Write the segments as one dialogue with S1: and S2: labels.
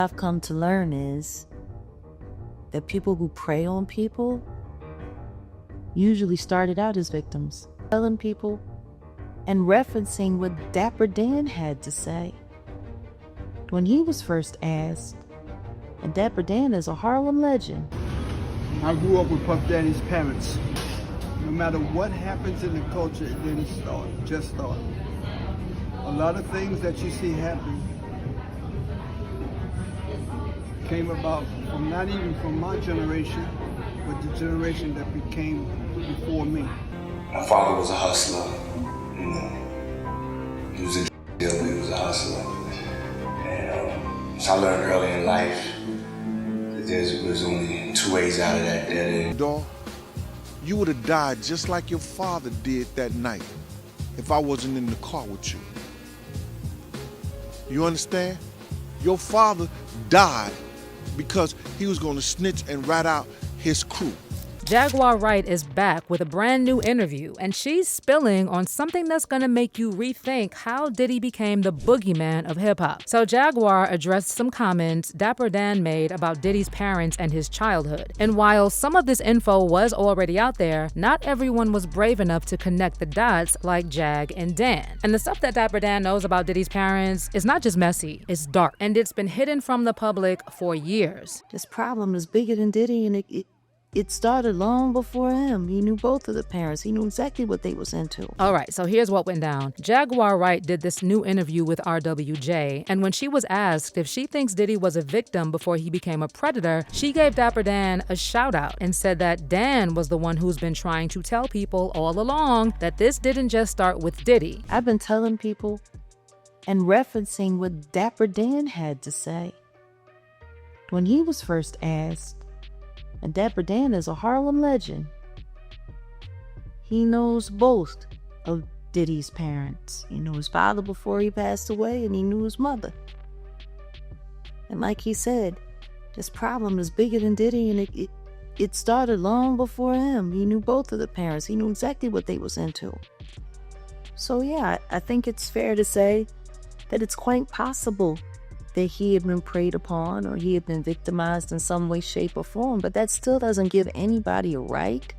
S1: I've come to learn is that people who prey on people usually started out as victims, telling people and referencing what Dapper Dan had to say when he was first asked. And Dapper Dan is a Harlem legend.
S2: I grew up with Puff Daddy's parents. No matter what happens in the culture, it didn't start, just start. A lot of things that you see happen came about from not even from my generation, but the generation that became before me.
S3: My father was a hustler, you know. He was a dealer, he was a hustler. And so I learned early in life that there's only two ways out of that dead end.
S4: Dog, you would have died just like your father did that night if I wasn't in the car with you. You understand? Your father died because he was going to snitch and rat out his crew.
S5: Jaguar Wright is back with a brand new interview, and she's spilling on something that's gonna make you rethink how Diddy became the boogeyman of hip-hop. So Jaguar addressed some comments Dapper Dan made about Diddy's parents and his childhood. And while some of this info was already out there, not everyone was brave enough to connect the dots like Jag and Dan. And the stuff that Dapper Dan knows about Diddy's parents is not just messy, it's dark. And it's been hidden from the public for years.
S1: This problem is bigger than Diddy, and it started long before him. He knew both of the parents. He knew exactly what they was into.
S5: All right, so here's what went down. Jaguar Wright did this new interview with RWJ, and when she was asked if she thinks Diddy was a victim before he became a predator, she gave Dapper Dan a shout out and said that Dan was the one who's been trying to tell people all along that this didn't just start with Diddy.
S1: I've been telling people and referencing what Dapper Dan had to say when he was first asked. And Dapper Dan is a Harlem legend. He knows both of Diddy's parents. He knew his father before he passed away, and he knew his mother. And like he said, this problem is bigger than Diddy, and it started long before him. He knew both of the parents. He knew exactly what they was into. So yeah, I think it's fair to say that it's quite possible that he had been preyed upon or he had been victimized in some way, shape, or form, but that still doesn't give anybody a right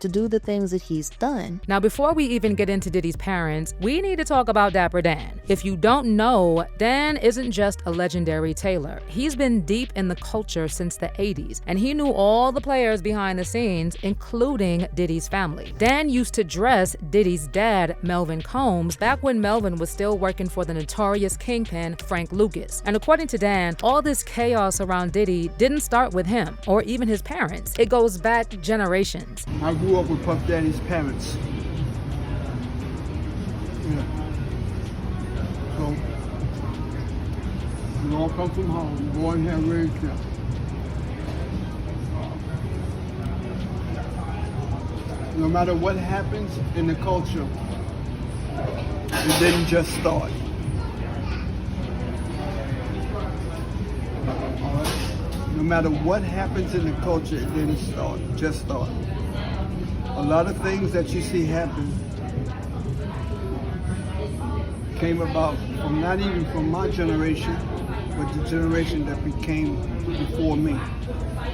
S1: to do the things that he's done.
S5: Now, before we even get into Diddy's parents, we need to talk about Dapper Dan. If you don't know, Dan isn't just a legendary tailor. He's been deep in the culture since the 80s, and he knew all the players behind the scenes, including Diddy's family. Dan used to dress Diddy's dad, Melvin Combs, back when Melvin was still working for the notorious kingpin, Frank Lucas. And according to Dan, all this chaos around Diddy didn't start with him or even his parents. It goes back generations.
S2: I grew up with Puff Daddy's parents. Yeah. So, we all come from home, born here, raised here. No matter what happens in the culture, it didn't just start. All right? No matter what happens in the culture, it didn't start, just start. A lot of things that you see happen came about from not even from my generation, but the generation that became before me.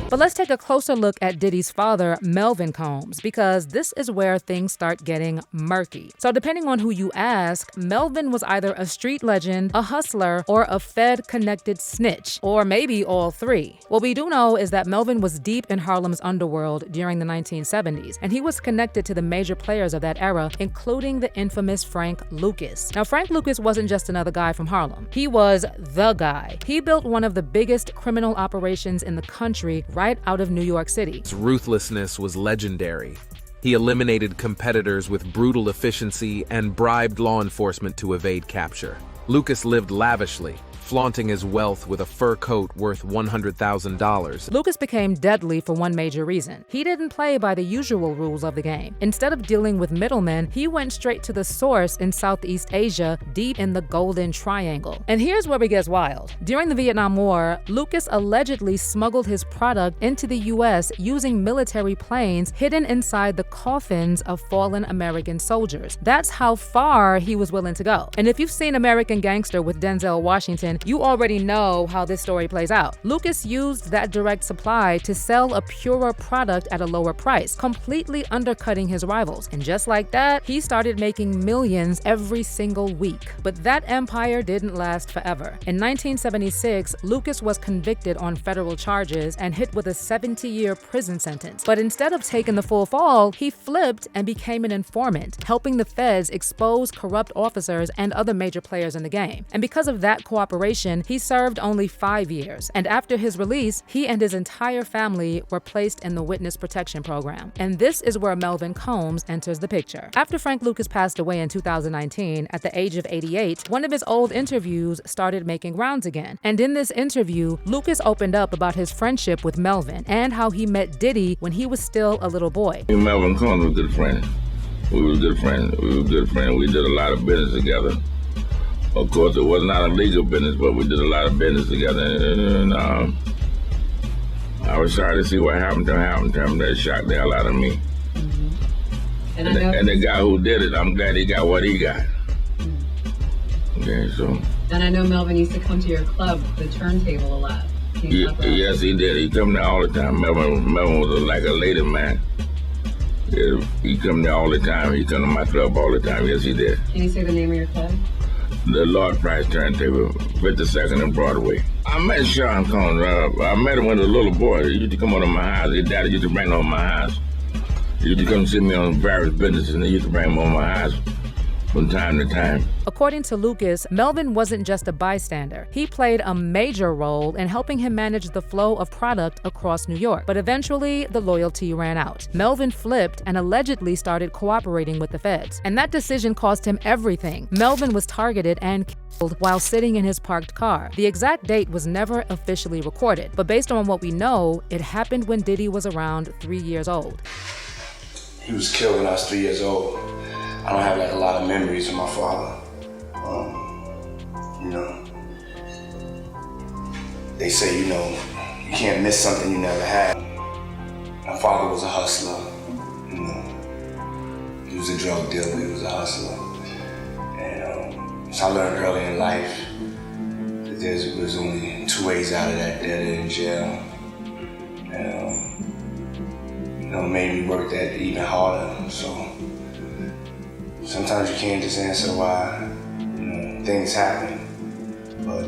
S5: But let's take a closer look at Diddy's father, Melvin Combs, because this is where things start getting murky. So depending on who you ask, Melvin was either a street legend, a hustler, or a Fed-connected snitch, or maybe all three. What we do know is that Melvin was deep in Harlem's underworld during the 1970s, and he was connected to the major players of that era, including the infamous Frank Lucas. Now, Frank Lucas wasn't just another guy from Harlem. He was the guy. He built one of the biggest criminal operations in the country right out of New York City.
S6: His ruthlessness was legendary. He eliminated competitors with brutal efficiency and bribed law enforcement to evade capture. Lucas lived lavishly, flaunting his wealth with a fur coat worth $100,000.
S5: Lucas became deadly for one major reason. He didn't play by the usual rules of the game. Instead of dealing with middlemen, he went straight to the source in Southeast Asia, deep in the Golden Triangle. And here's where it gets wild. During the Vietnam War, Lucas allegedly smuggled his product into the US using military planes hidden inside the coffins of fallen American soldiers. That's how far he was willing to go. And if you've seen American Gangster with Denzel Washington, you already know how this story plays out. Lucas used that direct supply to sell a purer product at a lower price, completely undercutting his rivals. And just like that, he started making millions every single week. But that empire didn't last forever. In 1976, Lucas was convicted on federal charges and hit with a 70-year prison sentence. But instead of taking the full fall, he flipped and became an informant, helping the feds expose corrupt officers and other major players in the game. And because of that cooperation, he served only 5 years. And after his release, he and his entire family were placed in the Witness Protection Program. And this is where Melvin Combs enters the picture. After Frank Lucas passed away in 2019 at the age of 88, one of his old interviews started making rounds again. And in this interview, Lucas opened up about his friendship with Melvin and how he met Diddy when he was still a little boy.
S7: Me and Melvin Combs were good friends. We were good friends. We did a lot of business together. Of course, it was not a legal business, but we did a lot of business together. And I was sorry to see what happened to him. That shocked the hell out of me.
S8: Mm-hmm.
S7: And the guy who did it, I'm glad he got what he got. Okay, so.
S8: And I know Melvin used to come to your club, the turntable, a lot.
S7: Yes, he did. He come there all the time. Melvin was like a lady man. Yeah, he come there all the time. He come to my club all the time. Yes, he did.
S8: Can you say the name of your club?
S7: The Lord Price Turntable, 52nd and Broadway. I met Sean Combs. I met him when he was a little boy. He used to come over to my house. His daddy used to bring him over to my house. He used to come see me on various businesses, and he used to bring him over to my house from time to time.
S5: According to Lucas, Melvin wasn't just a bystander. He played a major role in helping him manage the flow of product across New York. But eventually, the loyalty ran out. Melvin flipped and allegedly started cooperating with the feds. And that decision cost him everything. Melvin was targeted and killed while sitting in his parked car. The exact date was never officially recorded, but based on what we know, it happened when Diddy was around 3 years old.
S3: He was killed when I was 3 years old. I don't have like a lot of memories of my father. They say, you can't miss something you never had. My father was a hustler, He was a drug dealer, he was a hustler. And so I learned early in life that there was only 2 ways out of that, dead or in jail. And, it made me work that even harder, so. Sometimes you can't just answer why things happen, but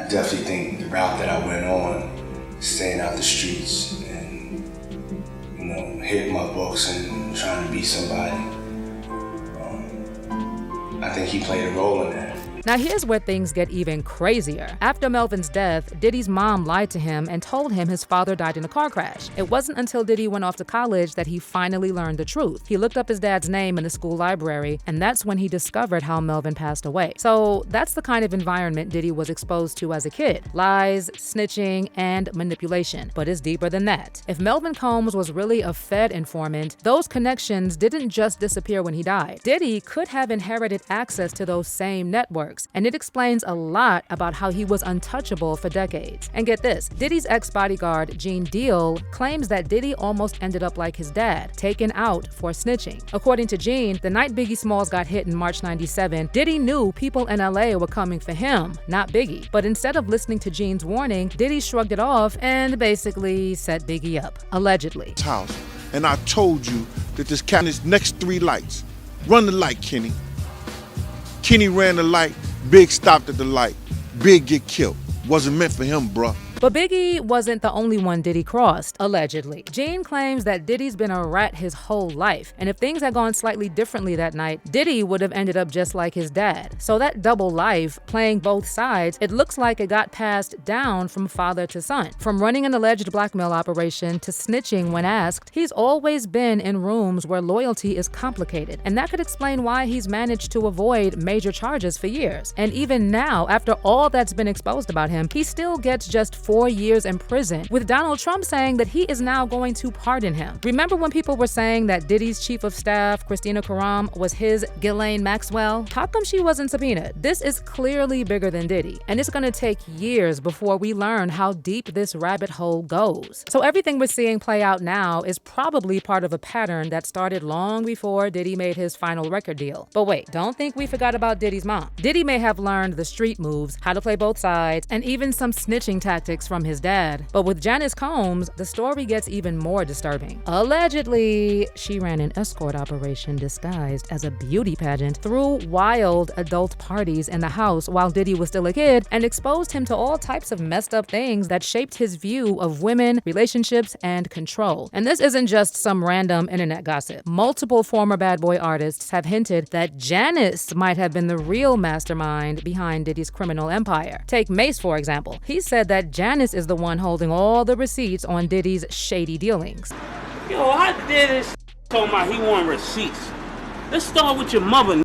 S3: I definitely think the route that I went on, staying out the streets and hitting my books and trying to be somebody, I think he played a role in that.
S5: Now here's where things get even crazier. After Melvin's death, Diddy's mom lied to him and told him his father died in a car crash. It wasn't until Diddy went off to college that he finally learned the truth. He looked up his dad's name in the school library, and that's when he discovered how Melvin passed away. So that's the kind of environment Diddy was exposed to as a kid. Lies, snitching, and manipulation. But it's deeper than that. If Melvin Combs was really a Fed informant, those connections didn't just disappear when he died. Diddy could have inherited access to those same networks. And it explains a lot about how he was untouchable for decades. And get this, Diddy's ex-bodyguard, Gene Deal, claims that Diddy almost ended up like his dad, taken out for snitching. According to Gene, the night Biggie Smalls got hit in March '97, Diddy knew people in LA were coming for him, not Biggie. But instead of listening to Gene's warning, Diddy shrugged it off and basically set Biggie up, allegedly.
S4: House, and I told you that this cat is next 3 lights. Run the light, Kenny. Kenny ran the light, Big stopped at the light. Big get killed. Wasn't meant for him, bruh.
S5: But Biggie wasn't the only one Diddy crossed, allegedly. Gene claims that Diddy's been a rat his whole life, and if things had gone slightly differently that night, Diddy would have ended up just like his dad. So that double life, playing both sides, it looks like it got passed down from father to son. From running an alleged blackmail operation to snitching when asked, he's always been in rooms where loyalty is complicated, and that could explain why he's managed to avoid major charges for years. And even now, after all that's been exposed about him, he still gets just 4 4 years in prison, with Donald Trump saying that he is now going to pardon him. Remember when people were saying that Diddy's chief of staff, Christina Karam, was his Ghislaine Maxwell? How come she wasn't subpoenaed? This is clearly bigger than Diddy, and it's gonna take years before we learn how deep this rabbit hole goes. So everything we're seeing play out now is probably part of a pattern that started long before Diddy made his final record deal. But wait, don't think we forgot about Diddy's mom. Diddy may have learned the street moves, how to play both sides, and even some snitching tactics from his dad. But with Janice Combs, the story gets even more disturbing. Allegedly, she ran an escort operation disguised as a beauty pageant through wild adult parties in the house while Diddy was still a kid, and exposed him to all types of messed up things that shaped his view of women, relationships, and control. And this isn't just some random internet gossip. Multiple former bad boy artists have hinted that Janice might have been the real mastermind behind Diddy's criminal empire. Take Mace, for example. He said that Janice is the one holding all the receipts on Diddy's shady dealings.
S9: Yo, I did this talking about he want receipts. Let's start with your mother.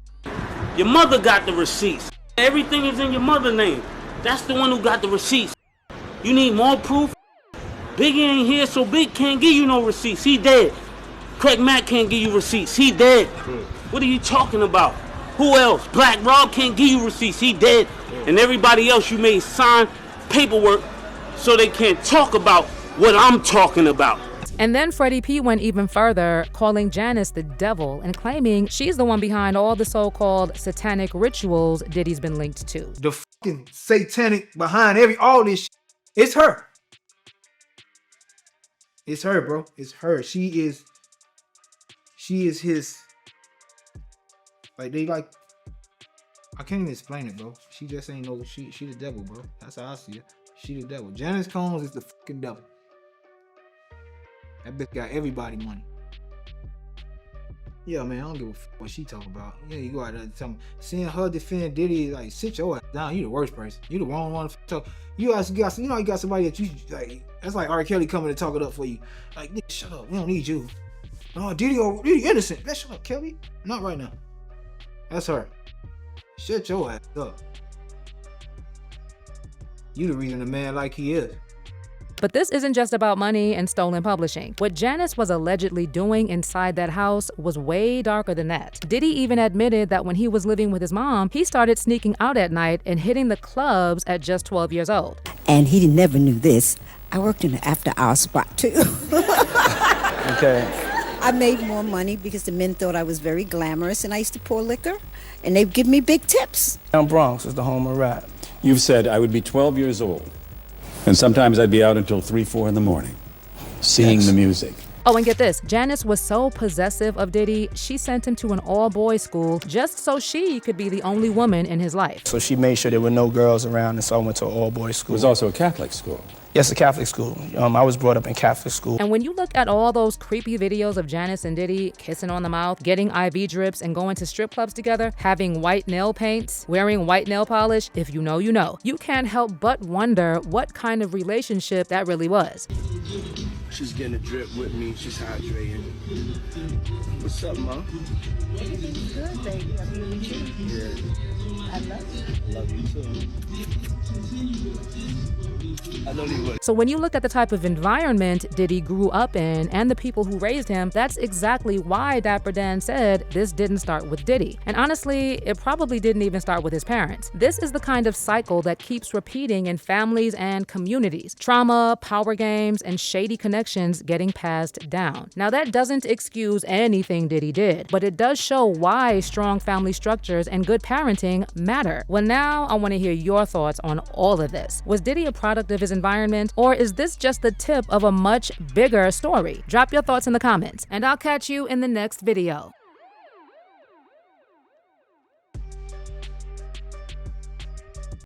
S9: Your mother got the receipts. Everything is in your mother's name. That's the one who got the receipts. You need more proof? Biggie ain't here, so Big can't give you no receipts. He dead. Craig Mack can't give you receipts. He dead. What are you talking about? Who else? Black Rob can't give you receipts. He dead. And everybody else you made sign paperwork so they can't talk about what I'm talking about.
S5: And then Freddie P went even further, calling Janice the devil and claiming she's the one behind all the so-called satanic rituals Diddy's been linked to.
S10: The fucking satanic behind all this shit, it's her. It's her, bro. It's her. She is his, I can't even explain it, bro. She just ain't no, she the devil, bro. That's how I see it. She the devil. Janice Combs is the fucking devil. That bitch got everybody money. Yeah, man, I don't give a fuck what she talk about. Yeah, you go out there and tell me, seeing her defend Diddy, like, sit your ass down. You the worst person. You the wrong one to talk. You got somebody that you, like, that's like R. Kelly coming to talk it up for you. Like, nigga, shut up. We don't need you. No, Diddy innocent. Let's shut up, Kelly. Not right now. That's her. Shut your ass up. You the reason a man like he is.
S5: But this isn't just about money and stolen publishing. What Janice was allegedly doing inside that house was way darker than that. Diddy even admitted that when he was living with his mom, he started sneaking out at night and hitting the clubs at just 12 years old.
S11: And he never knew this. I worked in an after-hour spot too.
S12: Okay.
S11: I made more money because the men thought I was very glamorous, and I used to pour liquor, and they'd give me big tips.
S12: Bronx is the home of rap.
S13: You've said I would be 12 years old. And sometimes I'd be out until 3, 4 in the morning, seeing the music.
S5: Oh, and get this, Janice was so possessive of Diddy, she sent him to an all-boys school just so she could be the only woman in his life.
S12: So she made sure there were no girls around, and so I went to an all-boys school.
S13: It was also a Catholic school.
S12: Yes, a Catholic school. I was brought up in Catholic school.
S5: And when you look at all those creepy videos of Janice and Diddy kissing on the mouth, getting IV drips, and going to strip clubs together, having white nail paints, wearing white nail polish, if you know, you know. You can't help but wonder what kind of relationship that really was.
S14: She's getting a drip with me. She's hydrating. What's up, Mom?
S15: Good, baby. I mean,
S14: Yeah.
S15: I love you.
S14: I love you too. I know you would.
S5: So when you look at the type of environment Diddy grew up in and the people who raised him, that's exactly why Dapper Dan said this didn't start with Diddy. And honestly, it probably didn't even start with his parents. This is the kind of cycle that keeps repeating in families and communities. Trauma, power games, and shady connections getting passed down. Now that doesn't excuse anything Diddy did, but it does show why strong family structures and good parenting matter. Well, now I want to hear your thoughts on all of this. Was Diddy a product of his environment, or is this just the tip of a much bigger story? Drop your thoughts in the comments, and I'll catch you in the next video.